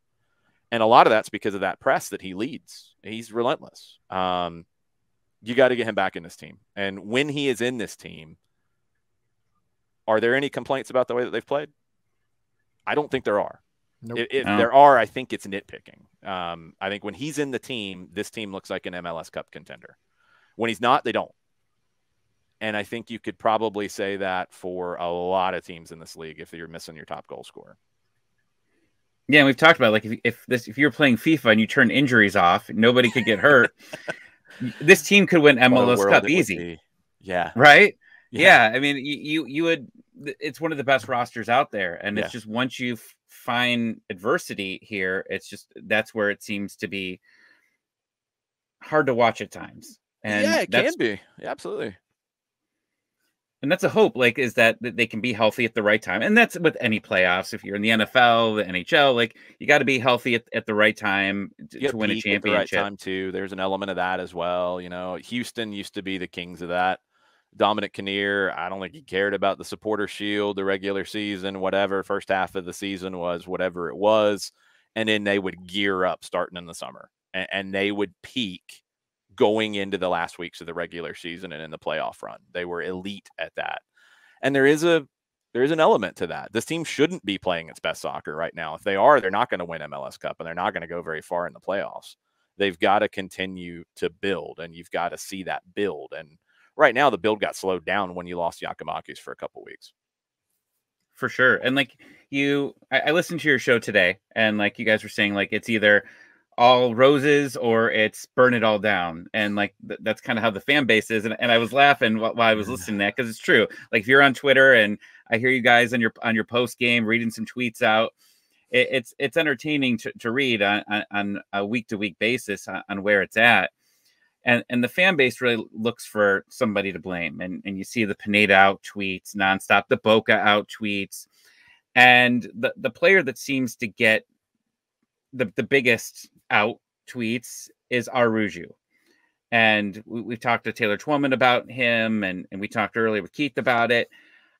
And a lot of that's because of that press that he leads. He's relentless. You got to get him back in this team. And when he is in this team, are there any complaints about the way that they've played? I don't think there are. Nope. If there are, I think it's nitpicking. I think when he's in the team, this team looks like an MLS Cup contender. When he's not, they don't. And I think you could probably say that for a lot of teams in this league if you're missing your top goal scorer. Yeah, and we've talked about, like, if you're playing FIFA and you turn injuries off, nobody could get hurt. This team could win MLS Cup easy. Yeah. Right? Yeah. I mean, you would. It's one of the best rosters out there, and it's just once you find adversity here, it's just that's where it seems to be hard to watch at times. And yeah, it can be. Yeah, absolutely. And that's a hope, like, is that they can be healthy at the right time. And that's with any playoffs. If you're in the NFL, the NHL, like, you got to be healthy at the right time to win a championship. At the right time too. There's an element of that as well. You know, Houston used to be the kings of that. Dominic Kinnear, I don't think he cared about the supporter shield, the regular season, whatever. First half of the season was whatever it was. And then they would gear up starting in the summer. And they would peak going into the last weeks of the regular season and in the playoff run. They were elite at that. And there is an element to that. This team shouldn't be playing its best soccer right now. If they are, they're not going to win MLS Cup, and they're not going to go very far in the playoffs. They've got to continue to build, and you've got to see that build. And right now, the build got slowed down when you lost Giacomakis for a couple weeks. For sure. And like I listened to your show today, and like you guys were saying, like, it's either all roses or it's burn it all down. And like, that's kind of how the fan base is. And I was laughing while I was listening to that, because it's true. Like, if you're on Twitter and I hear you guys on your post game reading some tweets out, it's entertaining to read on a week-to-week basis on where it's at. And the fan base really looks for somebody to blame. And you see the Pineda out tweets nonstop, the Boca out tweets. And the player that seems to get the biggest out tweets is Aruju. And we've talked to Taylor Twellman about him, and we talked earlier with Keith about it.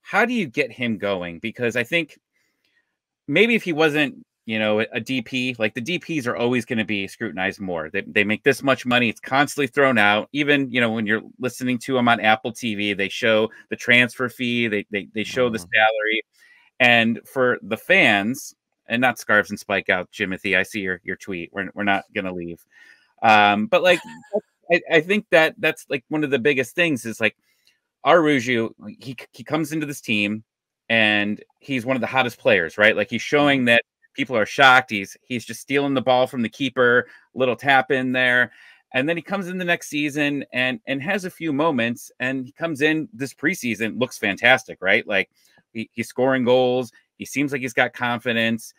How do you get him going? Because I think maybe if he wasn't, a DP, like, the DPs are always going to be scrutinized more. They make this much money. It's constantly thrown out. Even, when you're listening to them on Apple TV, they show the transfer fee. They show the salary. And for the fans, and not Scarves and Spike out, Jimothy, I see your tweet. We're not going to leave. But like, I think that's like one of the biggest things is like Aruju, he comes into this team and he's one of the hottest players, right? Like, he's showing that people are shocked. He's just stealing the ball from the keeper, little tap in there. And then he comes in the next season and has a few moments, and he comes in this preseason, looks fantastic, right? Like, he's scoring goals. He seems like he's got confidence,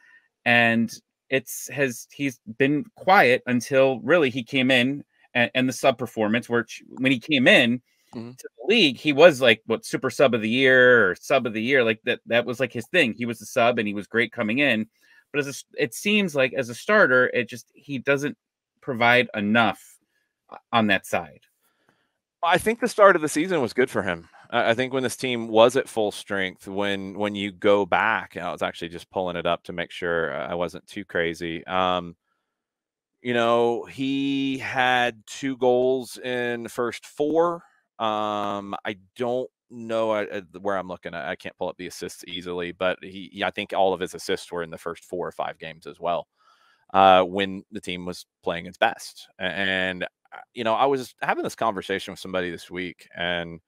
and he's been quiet until really he came in and the sub performance, which when he came in to the league, he was like super sub of the year or sub of the year. Like that was like his thing. He was the sub and he was great coming in, but it seems like as a starter, he doesn't provide enough on that side. I think the start of the season was good for him. I think when this team was at full strength, when you go back, I was actually just pulling it up to make sure I wasn't too crazy. He had 2 goals in the first 4. I don't know where I'm looking at. I can't pull up the assists easily, but I think all of his assists were in the first 4 or 5 games as well, when the team was playing its best. And I was having this conversation with somebody this week, and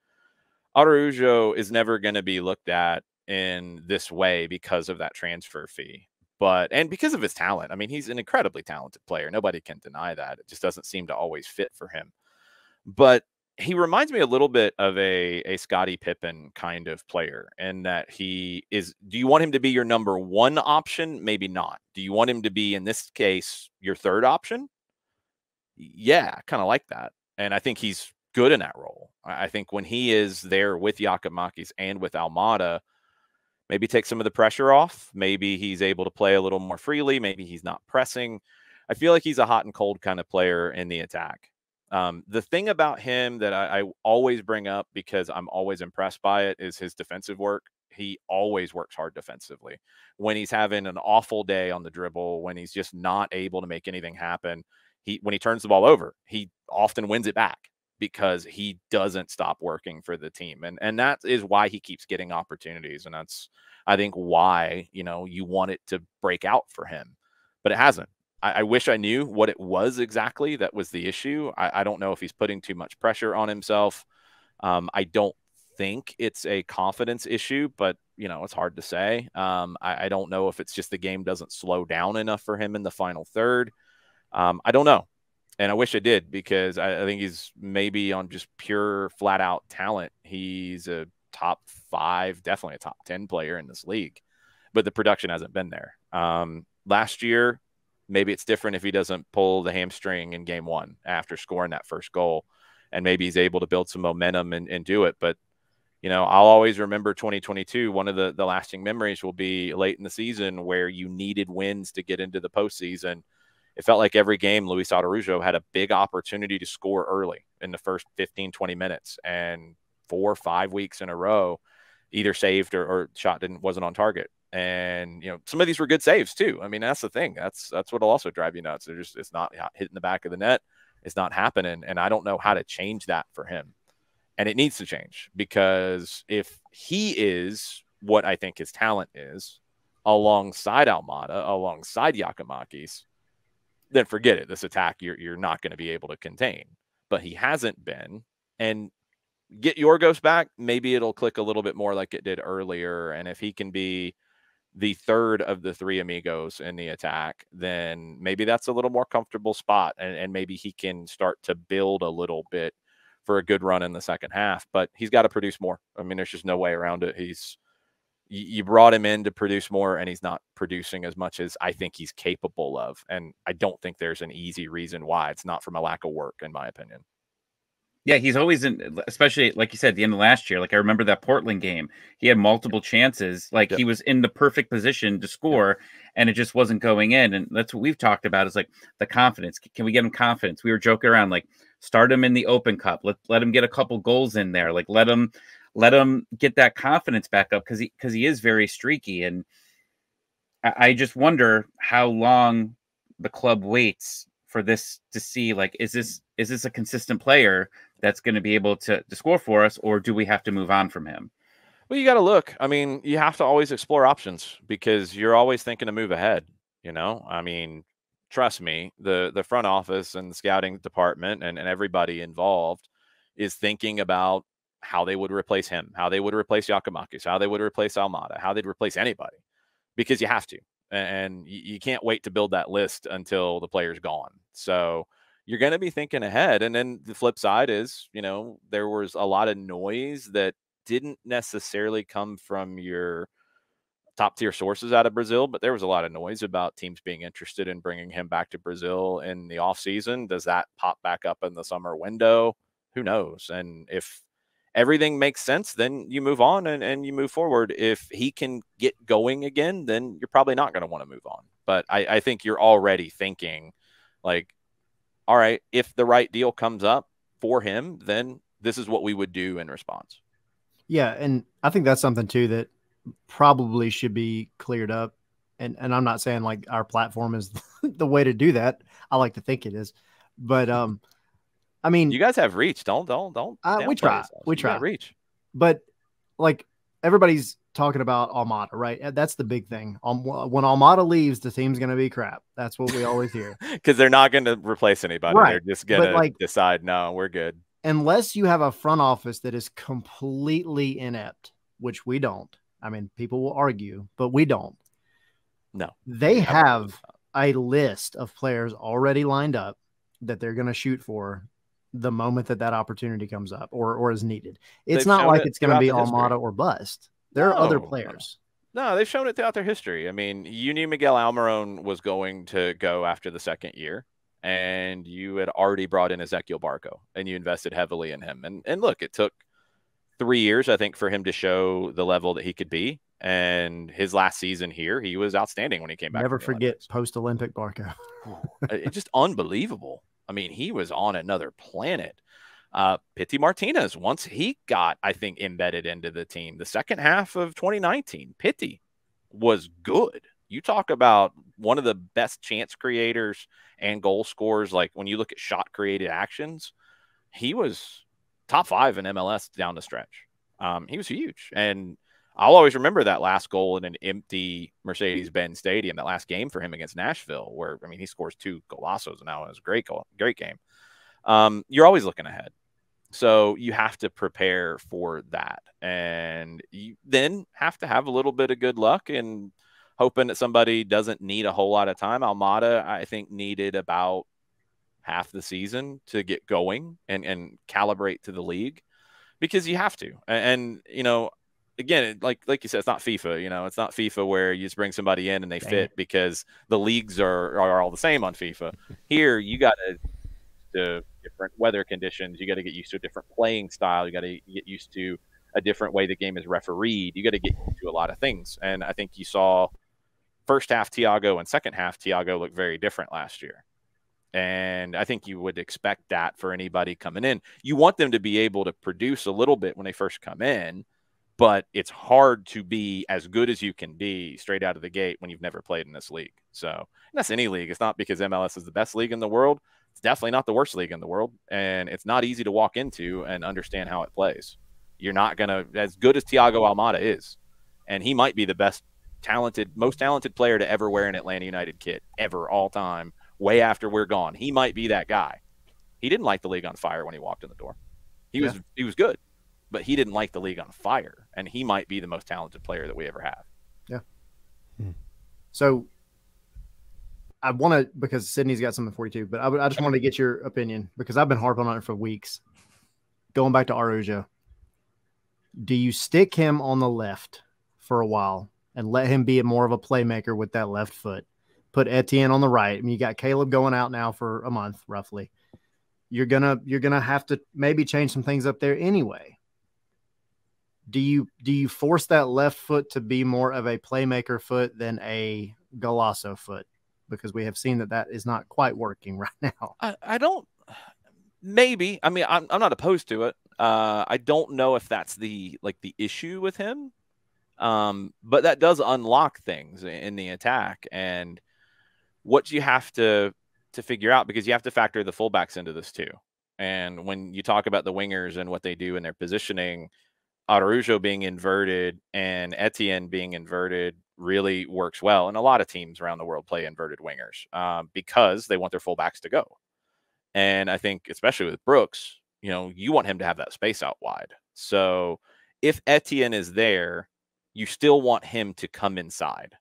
Araujo is never going to be looked at in this way because of that transfer fee, and because of his talent. I mean, he's an incredibly talented player. Nobody can deny that. It just doesn't seem to always fit for him. But he reminds me a little bit of a Scottie Pippen kind of player, in that he is. Do you want him to be your number 1 option? Maybe not. Do you want him to be, in this case, your 3rd option? Yeah, kind of like that. And I think he's good in that role. I think when he is there with Giakoumakis and with Almada, maybe take some of the pressure off. Maybe he's able to play a little more freely. Maybe he's not pressing. I feel like he's a hot and cold kind of player in the attack. The thing about him that I always bring up, because I'm always impressed by it, is his defensive work. He always works hard defensively. When he's having an awful day on the dribble, when he's just not able to make anything happen, when he turns the ball over, he often wins it back, because he doesn't stop working for the team. And that is why he keeps getting opportunities. And that's, I think, why, you want it to break out for him, but it hasn't. I wish I knew what it was exactly that was the issue. I don't know if he's putting too much pressure on himself. I don't think it's a confidence issue, but it's hard to say. I don't know if it's just the game doesn't slow down enough for him in the final third. I don't know. And I wish I did, because I think he's maybe on just pure flat out talent. He's a top 5, definitely a top 10 player in this league, but the production hasn't been there. Last year, maybe it's different if he doesn't pull the hamstring in game 1 after scoring that first goal, and maybe he's able to build some momentum and do it. But, I'll always remember 2022. One of the lasting memories will be late in the season, where you needed wins to get into the postseason. It felt like every game Luis Araujo had a big opportunity to score early in the first 15, 20 minutes, and 4 or 5 weeks in a row, either saved or shot wasn't on target. And, some of these were good saves too. I mean, that's the thing. That's what'll also drive you nuts. It's not hitting the back of the net. It's not happening. And I don't know how to change that for him. And it needs to change, because if he is what I think his talent is, alongside Almada, alongside Giakoumakis, then forget it. This attack, you're not going to be able to contain. But he hasn't been. And get Yorgos back, maybe it'll click a little bit more like it did earlier. And if he can be the 3rd of the 3 amigos in the attack, then maybe that's a little more comfortable spot. And maybe he can start to build a little bit for a good run in the second half. But he's got to produce more. I mean, there's just no way around it. You brought him in to produce more, and he's not producing as much as I think he's capable of. And I don't think there's an easy reason why. It's not from a lack of work, in my opinion. Yeah, he's always especially like you said, at the end of last year. Like, I remember that Portland game. He had multiple chances. Like, he was in the perfect position to score, and it just wasn't going in. And that's what we've talked about, is like the confidence. Can we get him confidence? We were joking around, like, start him in the Open Cup. Let him get a couple goals in there. Like, let him get that confidence back up, because he is very streaky. And I just wonder how long the club waits for this to see, like, is this a consistent player that's going to be able to score for us, or do we have to move on from him? Well, you got to look. I mean, you have to always explore options, because you're always thinking to move ahead. I mean, trust me, the front office and the scouting department and everybody involved is thinking about how they would replace him, how they would replace Giakoumakis, how they would replace Almada, how they'd replace anybody, because you have to. And you can't wait to build that list until the player's gone. So you're going to be thinking ahead. And then the flip side is, there was a lot of noise that didn't necessarily come from your top tier sources out of Brazil, but there was a lot of noise about teams being interested in bringing him back to Brazil in the off season. Does that pop back up in the summer window? Who knows? And if everything makes sense, then you move on and you move forward. If he can get going again, then you're probably not going to want to move on. But I think you're already thinking, like, all right, if the right deal comes up for him, then this is what we would do in response. Yeah, and I think that's something too that probably should be cleared up. And I'm not saying like our platform is the way to do that. I like to think it is, but I mean, you guys have reach. Don't. We try reach. But like everybody's talking about Almada, right? That's the big thing. When Almada leaves, the team's going to be crap. That's what we always hear. Because they're not going to replace anybody. Right. They're just going to decide, no, we're good. Unless you have a front office that is completely inept, which we don't. I mean, people will argue, but we don't. No. They have a list of players already lined up that they're going to shoot for the moment that opportunity comes up or is needed. It's not like it's going to be Almada or bust. There are other players. No, they've shown it throughout their history. I mean, you knew Miguel Almiron was going to go after the second year, and you had already brought in Ezequiel Barco, and you invested heavily in him. And look, it took 3 years, I think, for him to show the level that he could be. And his last season here, he was outstanding when he came back. Never forget post-Olympic Barco. It's just unbelievable. I mean, he was on another planet. Pity Martinez, once he got, I think, embedded into the team, the second half of 2019, Pity was good. You talk about one of the best chance creators and goal scorers. Like when you look at shot created actions, he was top 5 in MLS down the stretch. He was huge. And I'll always remember that last goal in an empty Mercedes-Benz Stadium, that last game for him against Nashville, where, I mean, he scores 2 golazos now. It was a great goal, great game. You're always looking ahead. So you have to prepare for that. And you then have to have a little bit of good luck and hoping that somebody doesn't need a whole lot of time. Almada, I think, needed about half the season to get going and calibrate to the league, because you have to. And you know, again, like you said, it's not FIFA. You know, it's not FIFA where you just bring somebody in and they fit because the leagues are all the same on FIFA. Here, you got to different weather conditions. You got to get used to a different playing style. You got to get used to a different way the game is refereed. You got to get used to a lot of things. And I think you saw first half Thiago and second half Thiago look very different last year. And I think you would expect that for anybody coming in. You want them to be able to produce a little bit when they first come in, but it's hard to be as good as you can be straight out of the gate when you've never played in this league. So that's any league. It's not because MLS is the best league in the world. It's definitely not the worst league in the world. And it's not easy to walk into and understand how it plays. You're not going to, as good as Thiago Almada is, and he might be the most talented player to ever wear an Atlanta United kit ever, all time, way after we're gone. He might be that guy. He didn't light the league on fire when he walked in the door. He was good, but he didn't light the league on fire, and he might be the most talented player that we ever have. Yeah. So I want to, because Sydney's got something for you too, but I just wanted to get your opinion because I've been harping on it for weeks. Going back to Araujo, do you stick him on the left for a while and let him be more of a playmaker with that left foot? Put Etienne on the right. I mean, you got Caleb going out now for a month, roughly. You're gonna have to maybe change some things up there anyway. Do you force that left foot to be more of a playmaker foot than a Golasso foot? Because we have seen that is not quite working right now. I don't. Maybe. I mean, I'm not opposed to it. I don't know if that's the issue with him. But that does unlock things in the attack, and what you have to figure out, because you have to factor the fullbacks into this too. And when you talk about the wingers and what they do in their positioning, Araujo being inverted and Etienne being inverted really works well. And a lot of teams around the world play inverted wingers because they want their fullbacks to go. And I think especially with Brooks, you want him to have that space out wide. So if Etienne is there, you still want him to come inside.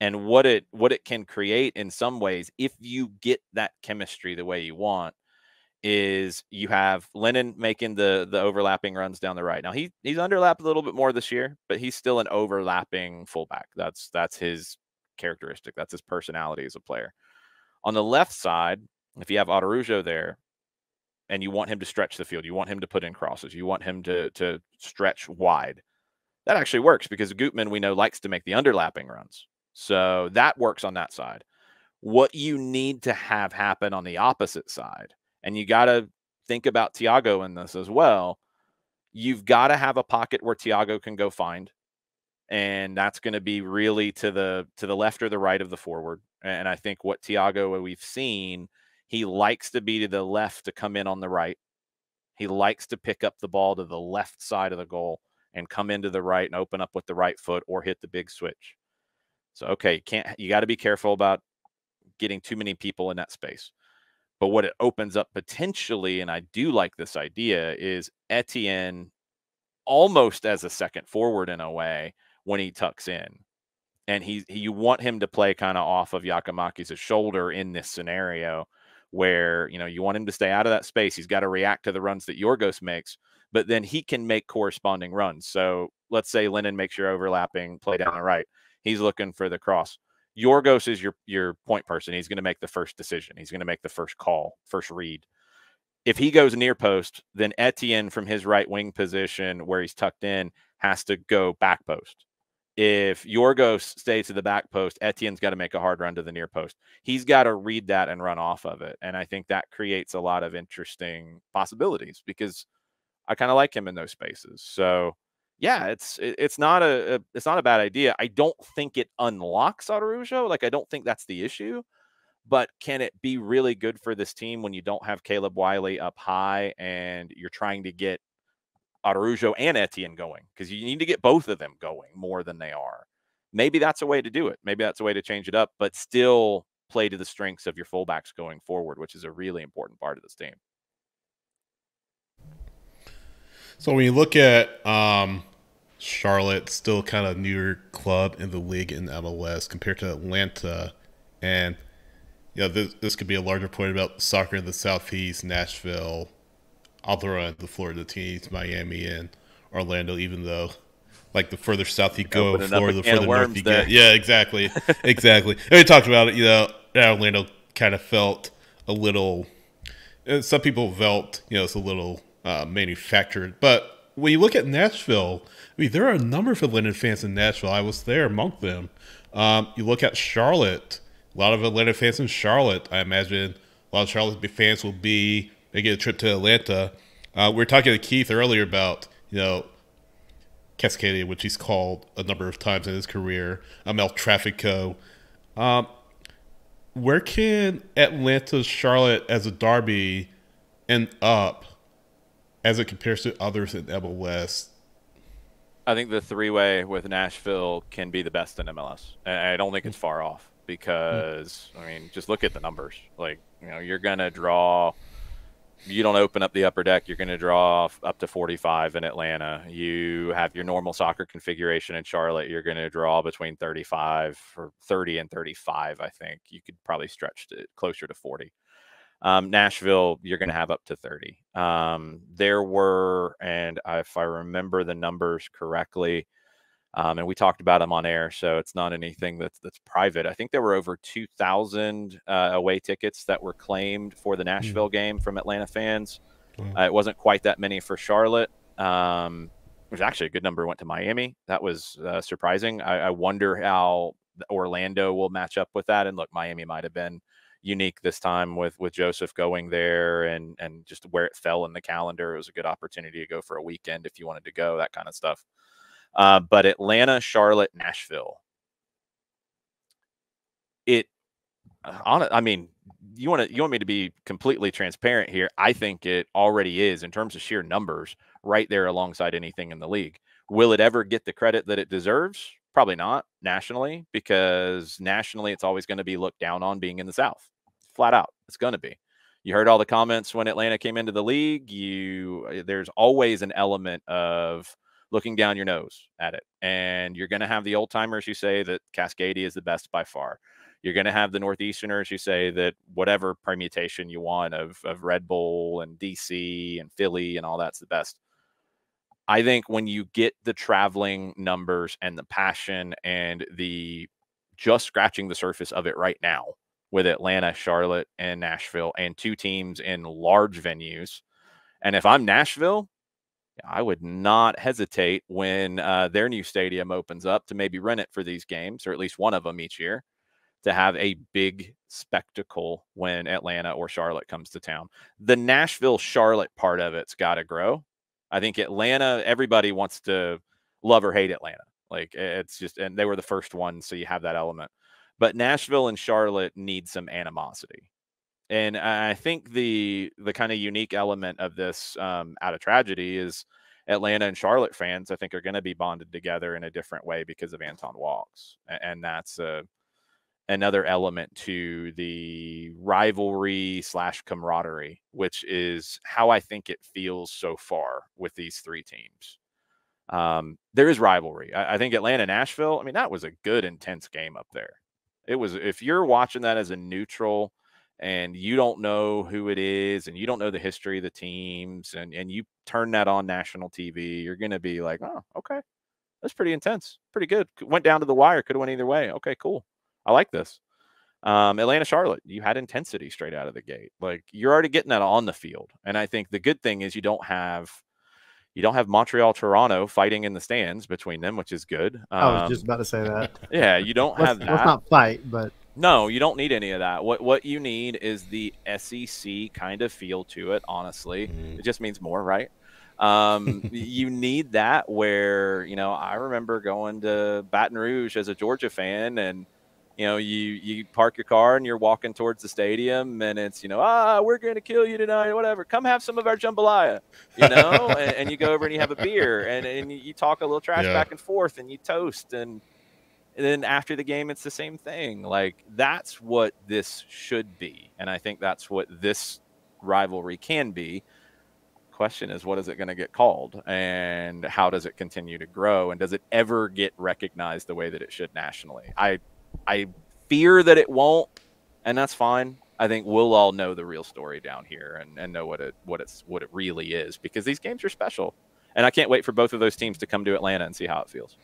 And what it can create in some ways, if you get that chemistry the way you want, is you have Lennon making the overlapping runs down the right. Now he's underlapped a little bit more this year, but he's still an overlapping fullback. That's his characteristic. That's his personality as a player. On the left side, if you have Araujo there and you want him to stretch the field, you want him to put in crosses, you want him to stretch wide, that actually works because Gutman, we know, likes to make the underlapping runs. So that works on that side. What you need to have happen on the opposite side, and you got to think about Thiago in this as well, you've got to have a pocket where Thiago can go find, and that's going to be really to the left or the right of the forward. And I think what Thiago we've seen, he likes to be to the left to come in on the right. He likes to pick up the ball to the left side of the goal and come into the right and open up with the right foot or hit the big switch. So, okay, you got to be careful about getting too many people in that space. But what it opens up potentially, and I do like this idea, is Etienne almost as a second forward in a way when he tucks in. And you want him to play kind of off of Giakoumakis' shoulder in this scenario where, you want him to stay out of that space. He's got to react to the runs that Yorgos makes, but then he can make corresponding runs. So let's say Lennon makes your overlapping play down the right. He's looking for the cross. Yorgos is your point person. He's going to make the first decision. He's going to make the first call, first read. If he goes near post, then Etienne from his right wing position where he's tucked in has to go back post. If Yorgos stays to the back post, Etienne's got to make a hard run to the near post. He's got to read that and run off of it. And I think that creates a lot of interesting possibilities because I kind of like him in those spaces. So yeah, it's not a bad idea. I don't think it unlocks Araujo. Like, I don't think that's the issue. But can it be really good for this team when you don't have Caleb Wiley up high and you're trying to get Araujo and Etienne going? Because you need to get both of them going more than they are. Maybe that's a way to do it. Maybe that's a way to change it up, but still play to the strengths of your fullbacks going forward, which is a really important part of this team. So when you look at Charlotte, still kind of newer club in the league in MLS compared to Atlanta, and this could be a larger point about soccer in the Southeast, Nashville. I'll throw in the Florida teams, Miami and Orlando, even though, like, the further south you go, Florida, the further north you get. Yeah, exactly. Exactly. And we talked about it, Orlando kind of felt a little, some people felt, it's a little manufactured. But when you look at Nashville, I mean, there are a number of Atlanta fans in Nashville. I was there among them. You look at Charlotte, a lot of Atlanta fans in Charlotte. I imagine a lot of Charlotte fans will be making a trip to Atlanta. We were talking to Keith earlier about, Cascadia, which he's called a number of times in his career, El Trafico. Where can Atlanta, Charlotte as a derby end up as it compares to others in MLS? I think the three-way with Nashville can be the best in MLS. I don't think it's far off because, I mean, just look at the numbers. Like, you're going to draw – you don't open up the upper deck, you're going to draw up to 45 in Atlanta. You have your normal soccer configuration in Charlotte, you're going to draw between 35 or 30 and 35, I think. You could probably stretch it closer to 40. Nashville, you're going to have up to 30. There were, and if I remember the numbers correctly, and we talked about them on air, so it's not anything that's private. I think there were over 2,000 away tickets that were claimed for the Nashville game from Atlanta fans. It wasn't quite that many for Charlotte. It was actually a good number went to Miami. That was surprising. I wonder how Orlando will match up with that. And look, Miami might have been unique this time with Joseph going there and just where it fell in the calendar. It was a good opportunity to go for a weekend if you wanted to go, that kind of stuff. But Atlanta, Charlotte, Nashville. I mean, you want me to be completely transparent here. I think it already is in terms of sheer numbers right there alongside anything in the league. Will it ever get the credit that it deserves? Probably not nationally, because nationally it's always going to be looked down on being in the South. Flat out. It's going to be. You heard all the comments when Atlanta came into the league. There's always an element of looking down your nose at it. And you're going to have the old timers who say that Cascadia is the best by far. You're going to have the Northeasterners who say that whatever permutation you want of Red Bull and DC and Philly and all that's the best. I think when you get the traveling numbers and the passion and the just scratching the surface of it right now with Atlanta, Charlotte, and Nashville and two teams in large venues. And if I'm Nashville, I would not hesitate when their new stadium opens up to maybe rent it for these games, or at least one of them each year, to have a big spectacle when Atlanta or Charlotte comes to town. The Nashville-Charlotte part of it's got to grow. I think Atlanta, everybody wants to love or hate Atlanta. Like, it's just, and they were the first ones, so you have that element. But Nashville and Charlotte need some animosity. And I think the kind of unique element of this out of tragedy is Atlanta and Charlotte fans, I think, are going to be bonded together in a different way because of Anton Walks. And that's another element to the rivalry / camaraderie, which is how I think it feels so far with these three teams. There is rivalry. I think Atlanta, Nashville, I mean, that was a good, intense game up there. It was, if you're watching that as a neutral and you don't know who it is and you don't know the history of the teams and you turn that on national TV, you're going to be like, oh, okay, that's pretty intense. Pretty good. Went down to the wire. Could have went either way. Okay, cool. I like this. Atlanta, Charlotte, you had intensity straight out of the gate. Like, you're already getting that on the field. And I think the good thing is you don't have Montreal, Toronto fighting in the stands between them, which is good. I was just about to say that. Yeah, you don't have that. Let's not fight, but no, you don't need any of that. What you need is the SEC kind of feel to it, honestly. It just means more, right? You need that where, I remember going to Baton Rouge as a Georgia fan, and you park your car and you're walking towards the stadium and it's, we're going to kill you tonight, whatever. Come have some of our jambalaya, and you go over and you have a beer and you talk a little trash back and forth and you toast. And then after the game, it's the same thing. Like, that's what this should be. And I think that's what this rivalry can be. Question is, what is it going to get called, and how does it continue to grow, and does it ever get recognized the way that it should nationally? I fear that it won't, and that's fine. I think we'll all know the real story down here and know what it really is, because these games are special. And I can't wait for both of those teams to come to Atlanta and see how it feels.